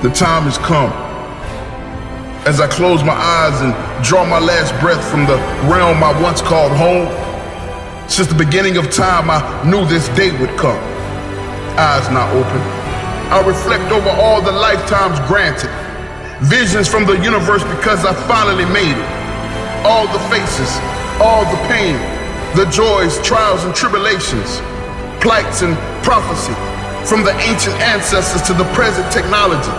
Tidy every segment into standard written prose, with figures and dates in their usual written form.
The time has come. As I close my eyes and draw my last breath from the realm I once called home, since the beginning of time I knew this day would come. Eyes not open, I reflect over all the lifetimes granted, visions from the universe because I finally made it. All the faces, all the pain, the joys, trials and tribulations, plights and prophecy, from the ancient ancestors to the present technology.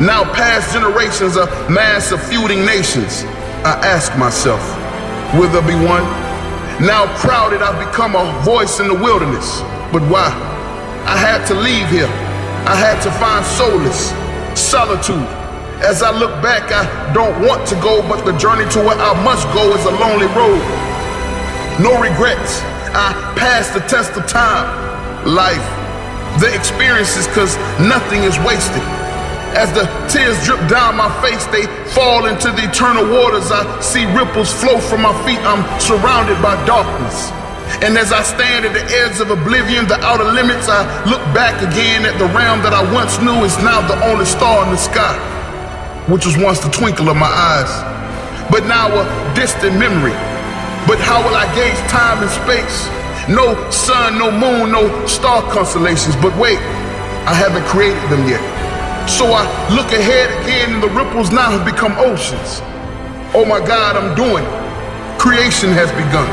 Now past generations of massive feuding nations. I ask myself, will there be one? Now crowded, I've become a voice in the wilderness. But why? I had to leave here. I had to find solace, solitude. As I look back, I don't want to go, but the journey to where I must go is a lonely road. No regrets. I passed the test of time, life, the experiences, cause nothing is wasted. As the tears drip down my face, they fall into the eternal waters. I see ripples flow from my feet. I'm surrounded by darkness. And as I stand at the edge of oblivion, the outer limits, I look back again at the realm that I once knew is now the only star in the sky, which was once the twinkle of my eyes, but now a distant memory. But how will I gauge time and space? No sun, no moon, no star constellations. But wait, I haven't created them yet. So I look ahead again and the ripples now have become oceans. Oh my God, I'm doing it. Creation has begun.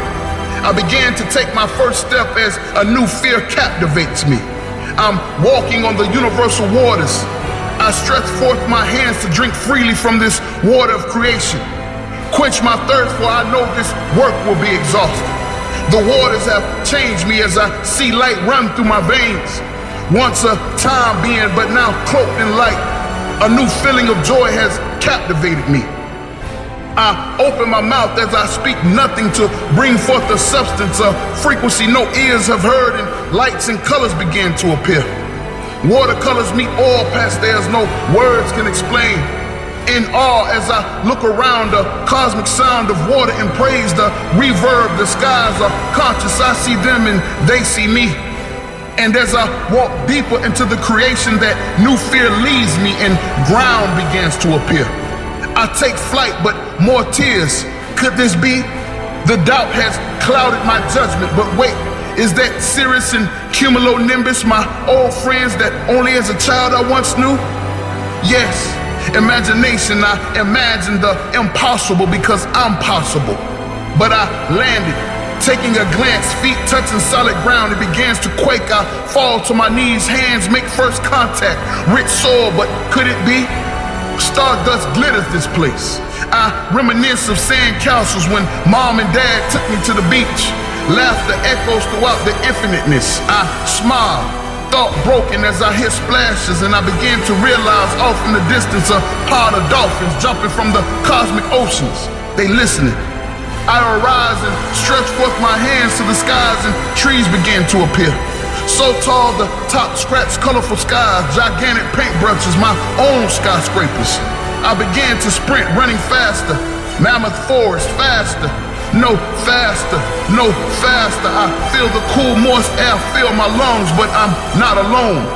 I began to take my first step as a new fear captivates me. I'm walking on the universal waters. I stretch forth my hands to drink freely from this water of creation. Quench my thirst, for I know this work will be exhausting. The waters have changed me as I see light run through my veins. Once a time being, but now cloaked in light. A new feeling of joy has captivated me. I open my mouth as I speak nothing to bring forth a substance, a frequency no ears have heard, and lights and colors begin to appear. Watercolors meet oil pastels no words can explain. In awe as I look around, the cosmic sound of water and praise, the reverb, the skies are conscious. I see them and they see me. And as I walk deeper into the creation, that new fear leaves me and ground begins to appear. I take flight, but more tears. Could this be? The doubt has clouded my judgment, but wait, is that Sirius and Cumulonimbus, my old friends that only as a child I once knew? Yes, imagination, I imagined the impossible because I'm possible. But I landed. Taking a glance, feet touching solid ground, it begins to quake. I fall to my knees, hands make first contact. Rich soil, but could it be? Stardust glitters this place. I reminisce of sand castles when mom and dad took me to the beach. Laughter echoes throughout the infiniteness. I smile, thought broken as I hear splashes, and I begin to realize off in the distance a pod of dolphins jumping from the cosmic oceans. They listening. I arise and stretch forth my hands to the skies and trees begin to appear. So tall the top scratch colorful skies, gigantic paintbrushes, my own skyscrapers. I began to sprint, running faster. Mammoth forest, faster. No faster, no faster. I feel the cool moist air fill my lungs, but I'm not alone.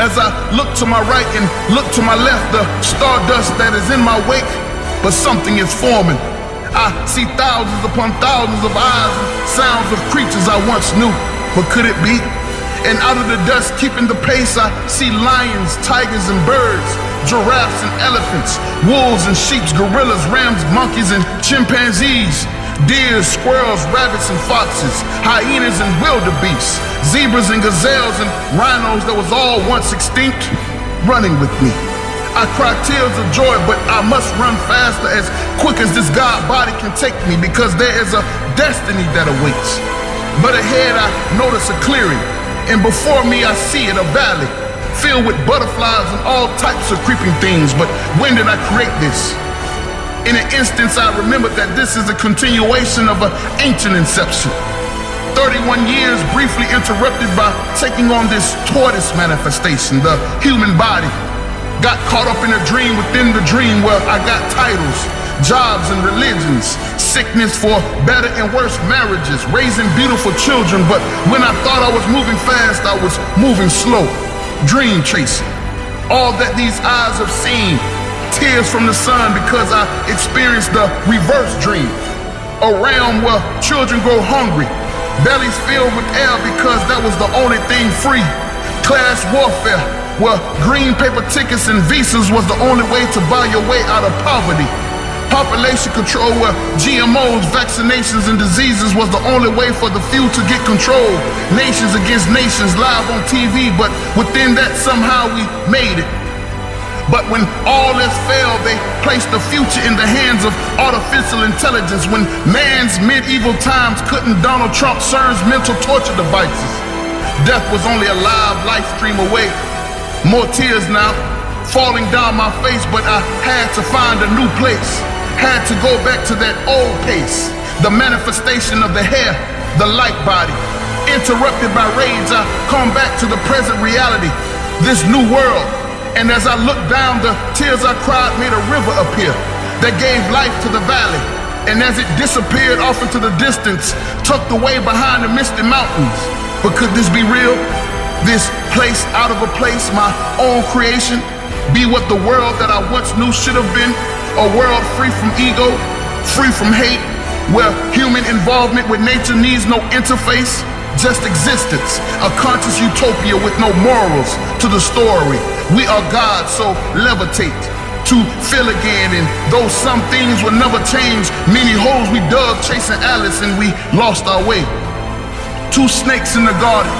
As I look to my right and look to my left, the stardust that is in my wake, but something is forming. I see thousands upon thousands of eyes and sounds of creatures I once knew, but could it be? And out of the dust, keeping the pace, I see lions, tigers and birds, giraffes and elephants, wolves and sheep, gorillas, rams, monkeys and chimpanzees, deer, squirrels, rabbits and foxes, hyenas and wildebeests, zebras and gazelles and rhinos that was all once extinct, running with me. I cry tears of joy, but I must run faster, as quick as this God body can take me, because there is a destiny that awaits. But ahead I notice a clearing, and before me I see it, a valley filled with butterflies and all types of creeping things. But when did I create this? In an instance I remembered that this is a continuation of an ancient inception. 31 years briefly interrupted by taking on this tortoise manifestation, the human body. Got caught up in a dream within the dream where I got titles, jobs and religions, sickness for better and worse marriages, raising beautiful children. But when I thought I was moving fast, I was moving slow, dream chasing. All that these eyes have seen, tears from the sun because I experienced the reverse dream. A realm where children grow hungry, bellies filled with air because that was the only thing free. Class warfare, where green paper tickets and visas was the only way to buy your way out of poverty. Population control, where GMOs, vaccinations, and diseases was the only way for the few to get control. Nations against nations live on TV, but within that somehow we made it. But when all else failed, they placed the future in the hands of artificial intelligence. When man's medieval times couldn't, Donald Trump serves mental torture devices. Death was only a live life stream away. More tears now falling down my face, but I had to find a new place. Had to go back to that old pace. The manifestation of the hair, the light body. Interrupted by rage, I come back to the present reality, this new world. And as I looked down, the tears I cried made a river appear that gave life to the valley. And as it disappeared off into the distance, tucked away behind the misty mountains. But could this be real? This place out of a place, my own creation, be what the world that I once knew should have been? A world free from ego, free from hate, where human involvement with nature needs no interface, just existence, a conscious utopia with no morals to the story. We are God, so levitate to feel again, and though some things will never change, many holes we dug chasing Alice and we lost our way. Two snakes in the garden,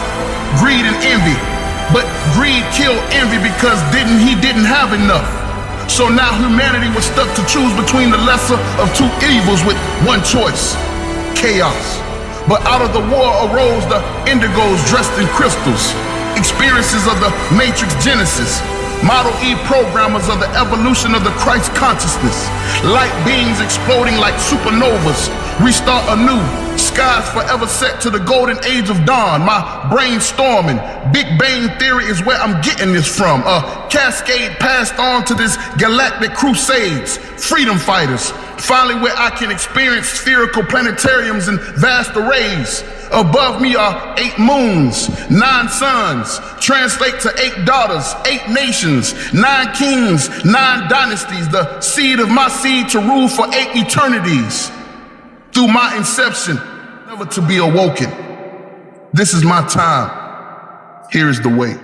greed and envy, but greed killed envy because he didn't have enough. So now humanity was stuck to choose between the lesser of two evils with one choice, chaos. But out of the war arose the indigos dressed in crystals, experiences of the Matrix Genesis, Model E programmers of the evolution of the Christ consciousness, light beings exploding like supernovas, restart anew, skies forever set to the golden age of dawn. My brain storming, Big Bang theory is where I'm getting this from. A cascade passed on to this galactic crusades, freedom fighters, finally where I can experience spherical planetariums and vast arrays. Above me are 8 moons, 9 suns, translate to 8 daughters, 8 nations, 9 kings, 9 dynasties, the seed of my seed to rule for 8 eternities. Through my inception, never to be awoken. This is my time. Here is the way.